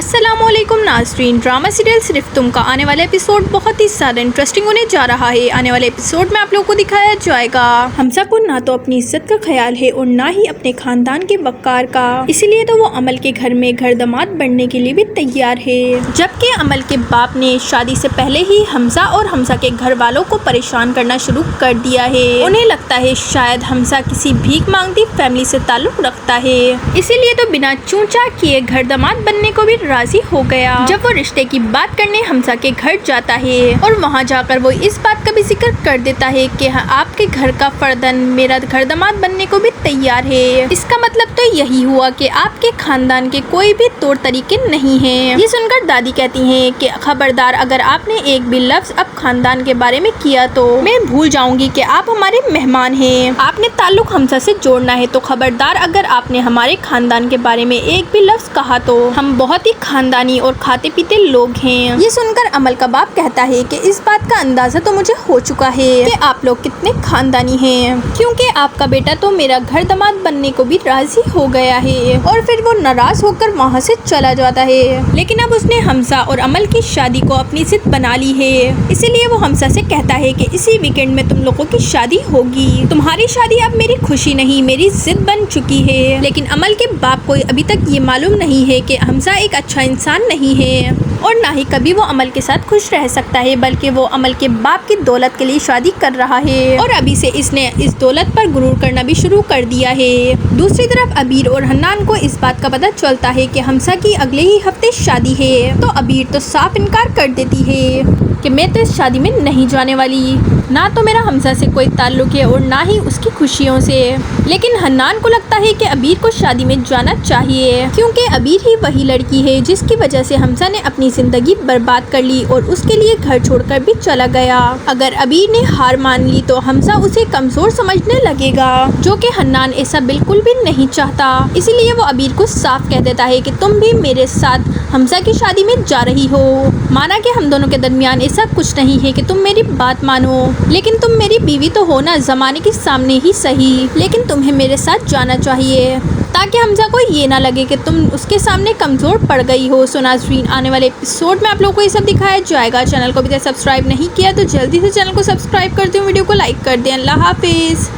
السلام علیکم ناظرین، ڈرامہ سیریل صرف تم کا آنے والا ایپیسوڈ بہت ہی زیادہ انٹرسٹنگ ہونے جا رہا ہے۔ آنے والے ایپیسوڈ میں آپ لوگوں کو دکھایا جائے گا حمزہ کو نہ تو اپنی عزت کا خیال ہے اور نہ ہی اپنے خاندان کے وقار کا، اسی لیے تو وہ عمل کے گھر میں گھر داماد بننے کے لیے بھی تیار ہے، جبکہ عمل کے باپ نے شادی سے پہلے ہی حمزہ اور حمزہ کے گھر والوں کو پریشان کرنا شروع کر دیا ہے۔ انہیں لگتا ہے شاید حمزہ کسی بھیک مانگتی فیملی سے تعلق رکھتا ہے، اسی لیے تو بنا چونچا کیے گھر داماد بننے کو بھی راضی ہو گیا۔ جب وہ رشتے کی بات کرنے حمزہ کے گھر جاتا ہے اور وہاں جا کر وہ اس بات کا بھی ذکر کر دیتا ہے کہ آپ کے گھر کا فردن میرا گھر داماد بننے کو بھی تیار ہے، اس کا مطلب تو یہی ہوا کہ آپ کے خاندان کے کوئی بھی طور طریقے نہیں ہیں۔ یہ سن کر دادی کہتی ہیں کہ خبردار، اگر آپ نے ایک بھی لفظ اب خاندان کے بارے میں کیا تو میں بھول جاؤں گی کہ آپ ہمارے مہمان ہیں۔ آپ نے تعلق حمزہ سے جوڑنا ہے تو خبردار، اگر آپ نے ہمارے خاندان کے بارے میں ایک بھی لفظ کہا تو ہم بہت ہی خاندانی اور کھاتے پیتے لوگ ہیں۔ یہ سن کر عمل کا باپ کہتا ہے کہ اس بات کا اندازہ تو مجھے ہو چکا ہے کہ آپ لوگ کتنے خاندانی ہیں، کیونکہ آپ کا بیٹا تو میرا گھر داماد بننے کو بھی راضی ہو گیا ہے اور پھر وہ ناراض ہو کر وہاں سے چلا جاتا ہے۔ لیکن اب اس نے حمزہ اور عمل کی شادی کو اپنی ضد بنا لی ہے، اسی لیے وہ حمزہ سے کہتا ہے کہ اسی ویکینڈ میں تم لوگوں کی شادی ہوگی، تمہاری شادی اب میری خوشی نہیں میری ضد بن چکی ہے۔ لیکن عمل کے باپ کو ابھی تک یہ معلوم نہیں ہے کہ حمزہ ایک اچھا انسان نہیں ہے اور نہ ہی کبھی وہ عمل کے ساتھ خوش رہ سکتا ہے، بلکہ وہ عمل کے باپ کی دولت کے لیے شادی کر رہا ہے اور ابھی سے اس نے اس دولت پر غرور کرنا بھی شروع کر دیا ہے۔ دوسری طرف عبیر اور حنان کو اس بات کا پتہ چلتا ہے کہ حمزہ کی اگلے ہی ہفتے شادی ہے، تو عبیر تو صاف انکار کر دیتی ہے کہ میں تو اس شادی میں نہیں جانے والی، نہ تو میرا حمزہ سے کوئی تعلق ہے اور نہ ہی اس کی خوشیوں سے۔ لیکن حنان کو لگتا ہے کہ عبیر کو شادی میں جانا چاہیے، کیونکہ عبیر ہی وہی لڑکی ہے جس کی وجہ سے حمزہ نے اپنی زندگی برباد کر لی اور اس کے لیے گھر چھوڑ کر بھی چلا گیا۔ اگر عبیر نے ہار مان لی تو حمزہ اسے کمزور سمجھنے لگے گا، جو کہ حنان ایسا بالکل بھی نہیں چاہتا، اسی لیے وہ عبیر کو صاف کہہ دیتا ہے کہ تم بھی میرے ساتھ حمزہ کی شادی میں جا رہی ہو، مانا کہ ہم دونوں کے درمیان ایسا کچھ نہیں ہے کہ تم میری بات مانو، لیکن تم میری بیوی تو ہو نا، زمانے کے سامنے ہی صحیح، لیکن تمہیں میرے ساتھ جانا چاہیے تاکہ حمزہ کو یہ نہ لگے کہ تم اس کے سامنے کمزور پڑ گئی ہو۔ سو ناظرین، آنے والے ایپیسوڈ میں آپ لوگوں کو یہ سب دکھایا جائے گا۔ چینل کو ابھی تک سبسکرائب نہیں کیا تو جلدی سے چینل کو سبسکرائب کر دیں، ویڈیو کو لائک کر دیں۔ اللہ حافظ۔